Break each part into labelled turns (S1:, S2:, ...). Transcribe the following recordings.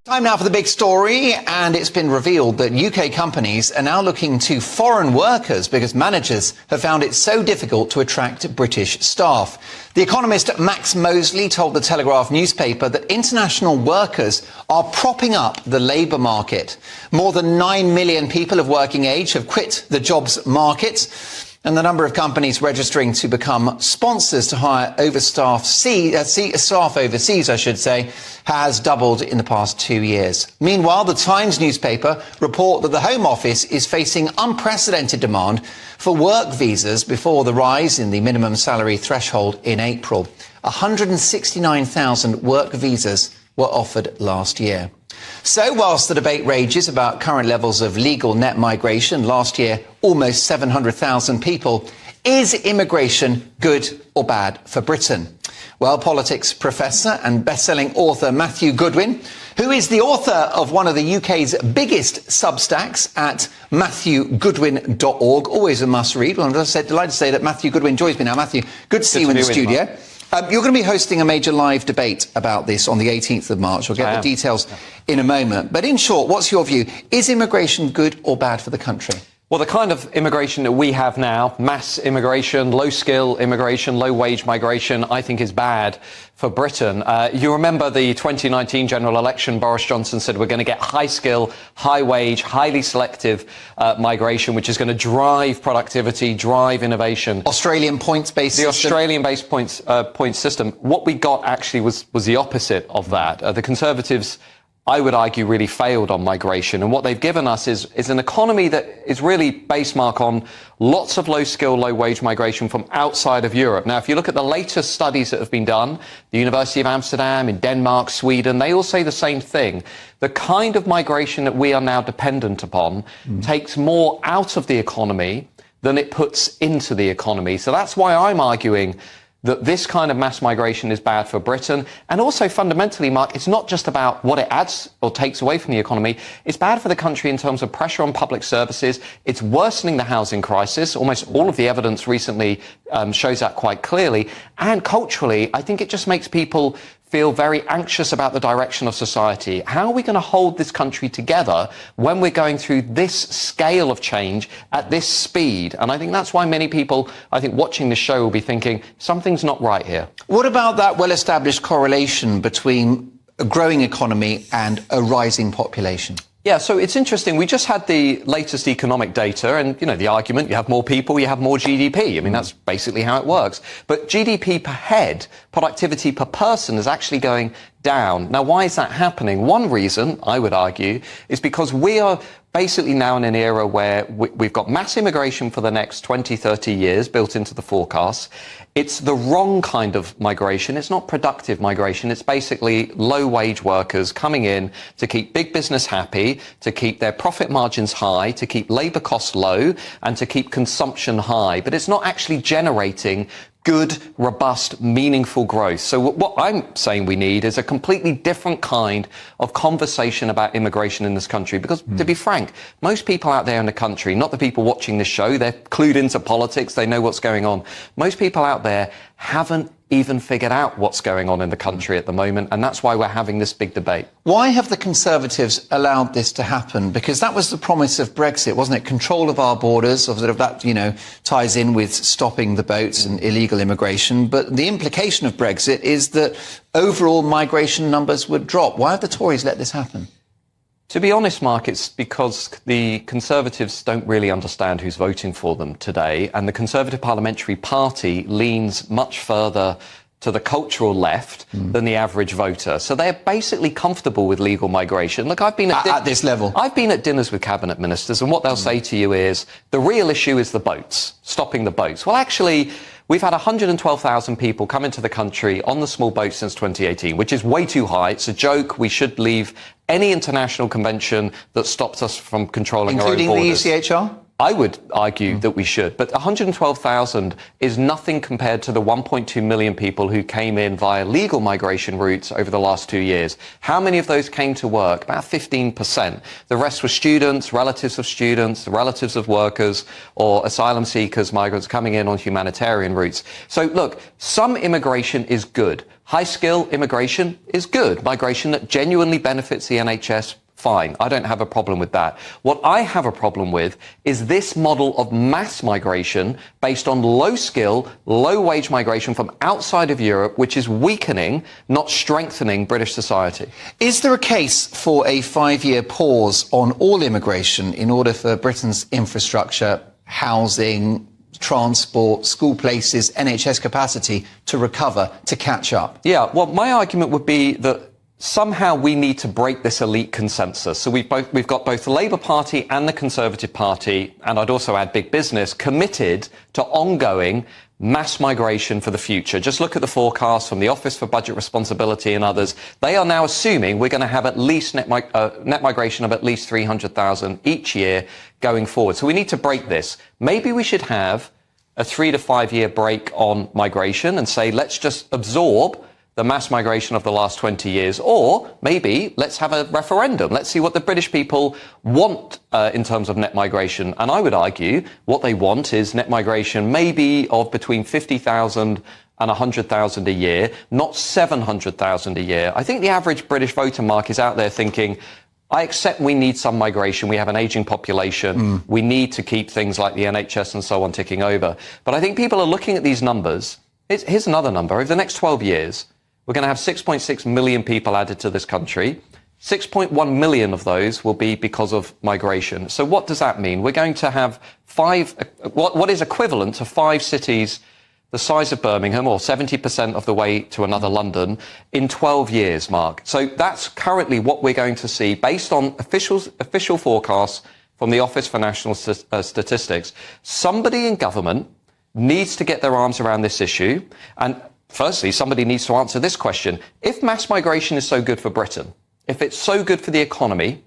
S1: Time now for the big story, and it's been revealed that UK companies are now looking to foreign workers because managers have found it so difficult to attract British staff. The economist Max Mosley told the Telegraph newspaper that international workers are propping up the labour market. More than 9 million people of working age have quit the jobs market, and the number of companies registering to become sponsors to hire staff overseas, has doubled in the past 2 years. Meanwhile, the Times newspaper report that the Home Office is facing unprecedented demand for work visas before the rise in the minimum salary threshold in April. 169,000 work visas were offered last year. So, whilst the debate rages about current levels of legal net migration, last year almost 700,000 people, is immigration good or bad for Britain? Well, politics professor and best-selling author Matthew Goodwin, who is the author of one of the UK's biggest Substacks at matthewgoodwin.org, always a must-read. Well, I'm just delighted to say that Matthew Goodwin joins me now. Matthew, good to see you in the studio. You're going to be hosting a major live debate about this on the 18th of March. We'll get the details in a moment. But in short, what's your view? Is immigration good or bad for the country?
S2: Well, the kind of immigration that we have now, mass immigration, low-skill immigration, low-wage migration, I think is bad for Britain. You remember the 2019 general election, Boris Johnson said we're going to get high-skill, high-wage, highly selective migration, which is going to drive productivity, drive innovation.
S1: Australian points-based system?
S2: The Australian-based points system. What we got actually was the opposite of that. The Conservatives, I would argue, really failed on migration. And what they've given us is an economy that is really based, Mark, on lots of low-skill, low-wage migration from outside of Europe. Now, if you look at the latest studies that have been done, the University of Amsterdam, in Denmark, Sweden, they all say the same thing. The kind of migration that we are now dependent upon takes more out of the economy than it puts into the economy. So that's why I'm arguing that this kind of mass migration is bad for Britain. And also fundamentally, Mark, it's not just about what it adds or takes away from the economy. It's bad for the country in terms of pressure on public services. It's worsening the housing crisis. Almost all of the evidence recently shows that quite clearly. And culturally, I think it just makes people feel very anxious about the direction of society. How are we going to hold this country together when we're going through this scale of change at this speed? And I think that's why many people, I think, watching the show will be thinking, something's not right here.
S1: What about that well-established correlation between a growing economy and a rising population?
S2: Yeah, so it's interesting. We just had the latest economic data and, you know, the argument, you have more people, you have more GDP. I mean, that's basically how it works. But GDP per head, productivity per person is actually going down. Now, why is that happening? One reason, I would argue, is because we are basically now in an era where we've got mass immigration for the next 20, 30 years built into the forecasts. It's the wrong kind of migration. It's not productive migration. It's basically low-wage workers coming in to keep big business happy, to keep their profit margins high, to keep labour costs low, and to keep consumption high. But it's not actually generating good, robust, meaningful growth. So what I'm saying we need is a completely different kind of conversation about immigration in this country. Because, to be frank, most people out there in the country, not the people watching this show, they're clued into politics, they know what's going on. Most people out there haven't even figured out what's going on in the country at the moment, and that's why we're having this big debate.
S1: Why have the Conservatives allowed this to happen? Because that was the promise of Brexit, wasn't it? Control of our borders, of sort of that, you know, ties in with stopping the boats and illegal immigration. But the implication of Brexit is that overall migration numbers would drop. Why have the Tories let this happen?
S2: To be honest, Mark, it's because the Conservatives don't really understand who's voting for them today, and the Conservative Parliamentary Party leans much further to the cultural left than the average voter. So they're basically comfortable with legal migration. Look, I've been
S1: at this level.
S2: I've been at dinners with cabinet ministers, and what they'll say to you is, the real issue is the boats, stopping the boats. Well, actually, we've had 112,000 people come into the country on the small boats since 2018, which is way too high. It's a joke. We should leave any international convention that stops us from controlling our own borders.
S1: Including the ECHR?
S2: I would argue that we should, but 112,000 is nothing compared to the 1.2 million people who came in via legal migration routes over the last 2 years. How many of those came to work? About 15%. The rest were students, relatives of students, relatives of workers, or asylum seekers, migrants coming in on humanitarian routes. So look, some immigration is good. High-skill immigration is good. Migration that genuinely benefits the NHS, fine. I don't have a problem with that. What I have a problem with is this model of mass migration based on low-skill, low-wage migration from outside of Europe, which is weakening, not strengthening British society.
S1: Is there a case for a 5-year pause on all immigration in order for Britain's infrastructure, housing, transport, school places, NHS capacity to recover, to catch up?
S2: Yeah, well, my argument would be that somehow we need to break this elite consensus. So we've got both the Labour Party and the Conservative Party, and I'd also add big business, committed to ongoing mass migration for the future. Just look at the forecasts from the Office for Budget Responsibility and others. They are now assuming we're going to have at least net migration of at least 300,000 each year going forward. So we need to break this. Maybe we should have a 3 to 5 year break on migration and say, let's just absorb the mass migration of the last 20 years, or maybe let's have a referendum. Let's see what the British people want in terms of net migration. And I would argue what they want is net migration maybe of between 50,000 and 100,000 a year, not 700,000 a year. I think the average British voter, Mark, is out there thinking, I accept we need some migration. We have an aging population. We need to keep things like the NHS and so on ticking over. But I think people are looking at these numbers. Here's another number. Over the next 12 years, we're going to have 6.6 million people added to this country. 6.1 million of those will be because of migration. So what does that mean? We're going to have what is equivalent to 5 cities the size of Birmingham, or 70% of the way to another London, in 12 years, Mark. So that's currently what we're going to see based on official forecasts from the Office for National Statistics. Somebody in government needs to get their arms around this issue. And firstly, somebody needs to answer this question. If mass migration is so good for Britain, if it's so good for the economy,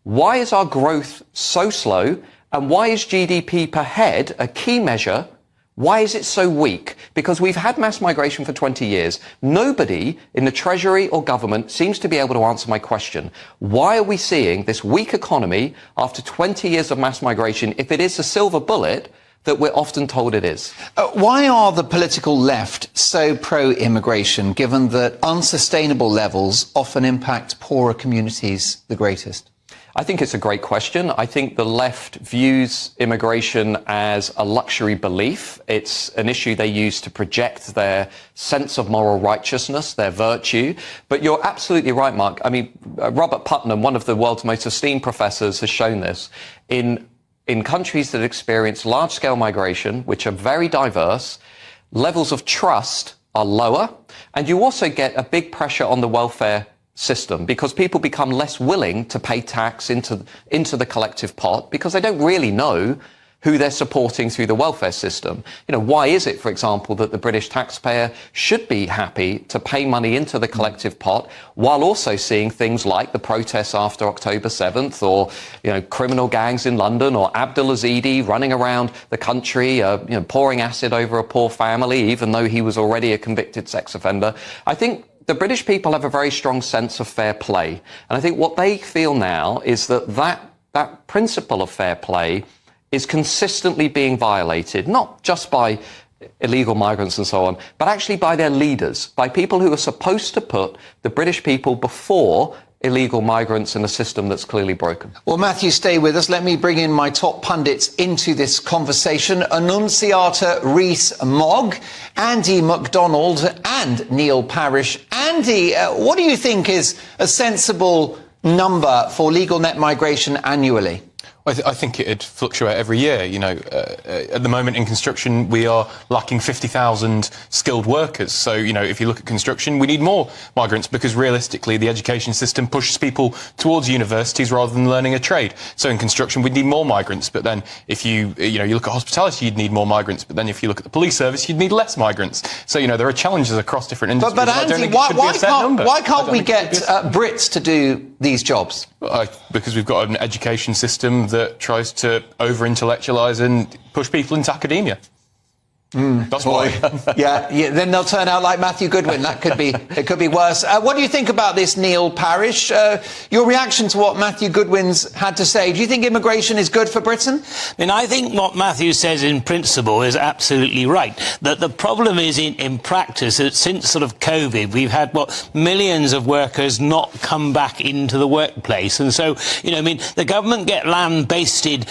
S2: why is our growth so slow? And why is GDP per head, a key measure, why is it so weak? Because we've had mass migration for 20 years. Nobody in the Treasury or government seems to be able to answer my question. Why are we seeing this weak economy after 20 years of mass migration if it is a silver bullet that we're often told it is?
S1: Why are the political left so pro-immigration, given that unsustainable levels often impact poorer communities the greatest?
S2: I think it's a great question. I think the left views immigration as a luxury belief. It's an issue they use to project their sense of moral righteousness, their virtue. But you're absolutely right, Mark. I mean, Robert Putnam, one of the world's most esteemed professors, has shown this. In countries that experience large-scale migration, which are very diverse, levels of trust are lower, and you also get a big pressure on the welfare system because people become less willing to pay tax into the collective pot because they don't really know who they're supporting through the welfare system. You know, why is it, for example, that the British taxpayer should be happy to pay money into the collective pot while also seeing things like the protests after October 7th or, you know, criminal gangs in London or Abdul Azidi running around the country, pouring acid over a poor family, even though he was already a convicted sex offender? I think the British people have a very strong sense of fair play. And I think what they feel now is that principle of fair play is consistently being violated, not just by illegal migrants and so on, but actually by their leaders, by people who are supposed to put the British people before illegal migrants in a system that's clearly broken.
S1: Well, Matthew, stay with us. Let me bring in my top pundits into this conversation. Annunciata Rees-Mogg, Andy MacDonald and Neil Parish. Andy, what do you think is a sensible number for legal net migration annually?
S3: I think it'd fluctuate every year. You know, at the moment in construction, we are lacking 50,000 skilled workers. So, you know, if you look at construction, we need more migrants because realistically, the education system pushes people towards universities rather than learning a trade. So in construction, we need more migrants. But then if you look at hospitality, you'd need more migrants. But then if you look at the police service, you'd need less migrants. So, you know, there are challenges across different industries.
S1: But Andy, why can't we get Brits to do these jobs?
S3: Because we've got an education system that tries to over-intellectualise and push people into academia. That's why.
S1: yeah, then they'll turn out like Matthew Goodwin. It could be worse. What do you think about this, Neil Parish? Your reaction to what Matthew Goodwin's had to say? Do you think immigration is good for Britain?
S4: I think what Matthew says in principle is absolutely right. That the problem is in practice that since sort of COVID, we've had millions of workers not come back into the workplace, and so the government get lambasted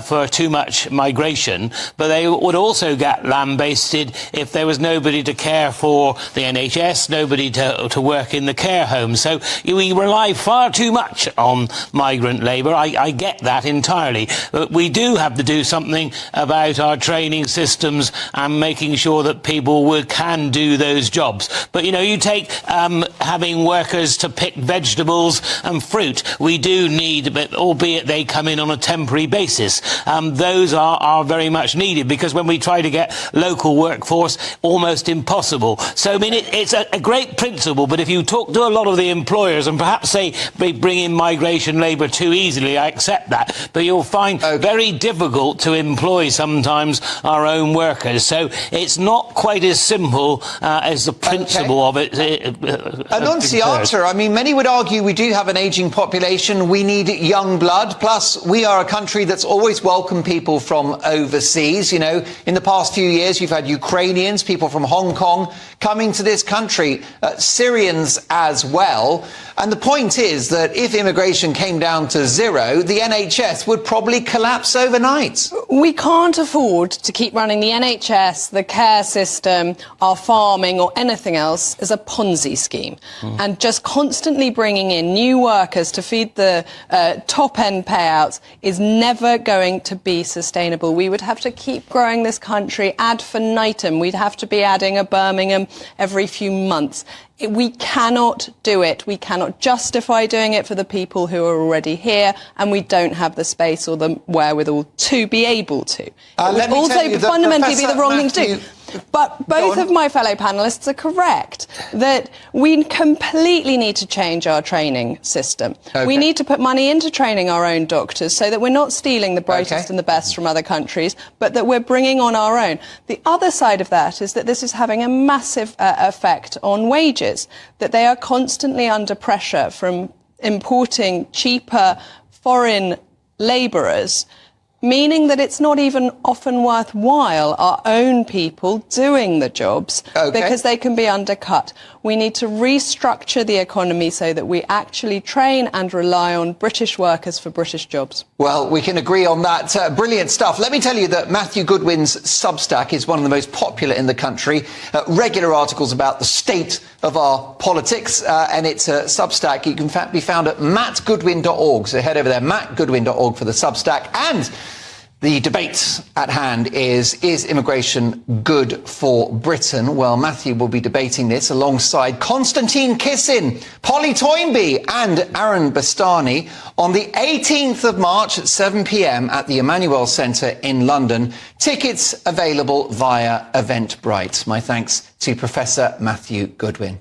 S4: for too much migration, but they would also get lambasted if there was nobody to care for the NHS, nobody to work in the care homes. So we rely far too much on migrant labour. I get that entirely. But we do have to do something about our training systems and making sure that people can do those jobs. But, you take having workers to pick vegetables and fruit. We do need, but albeit they come in on a temporary basis. Those are very much needed, because when we try to get local workforce, almost impossible. So, it's a great principle, but if you talk to a lot of the employers, and perhaps they bring in migration labour too easily, I accept that, but you'll find very difficult to employ sometimes our own workers. So it's not quite as simple as the principle of it.
S1: Annunciata, many would argue we do have an ageing population. We need young blood. Plus, we are a country that's always welcomed people from overseas. In the past few years, you've had Ukrainians, people from Hong Kong coming to this country, Syrians as well. And the point is that if immigration came down to zero, the NHS would probably collapse overnight.
S5: We can't afford to keep running the NHS, the care system, our farming or anything else as a Ponzi scheme. And just constantly bringing in new workers to feed the top-end payouts is never going to be sustainable. We would have to keep growing this country ad infinitum. We'd have to be adding a Birmingham every few months. We cannot do it. We cannot justify doing it for the people who are already here, and we don't have the space or the wherewithal to be able to. It would also fundamentally be the wrong thing to do. But both of my fellow panellists are correct that we completely need to change our training system. We need to put money into training our own doctors so that we're not stealing the brightest and the best from other countries, but that we're bringing on our own. The other side of that is that this is having a massive effect on wages, that they are constantly under pressure from importing cheaper foreign labourers, meaning that it's not even often worthwhile our own people doing the jobs because they can be undercut. We need to restructure the economy so that we actually train and rely on British workers for British jobs.
S1: Well, we can agree on that. Brilliant stuff. Let me tell you that Matthew Goodwin's Substack is one of the most popular in the country. Regular articles about the state of our politics, and it's a Substack. You can be found at mattgoodwin.org. So head over there, mattgoodwin.org for the Substack. And the debate at hand is immigration good for Britain? Well, Matthew will be debating this alongside Constantine Kissin, Polly Toynbee and Aaron Bastani on the 18th of March at 7 p.m. at the Emmanuel Centre in London. Tickets available via Eventbrite. My thanks to Professor Matthew Goodwin.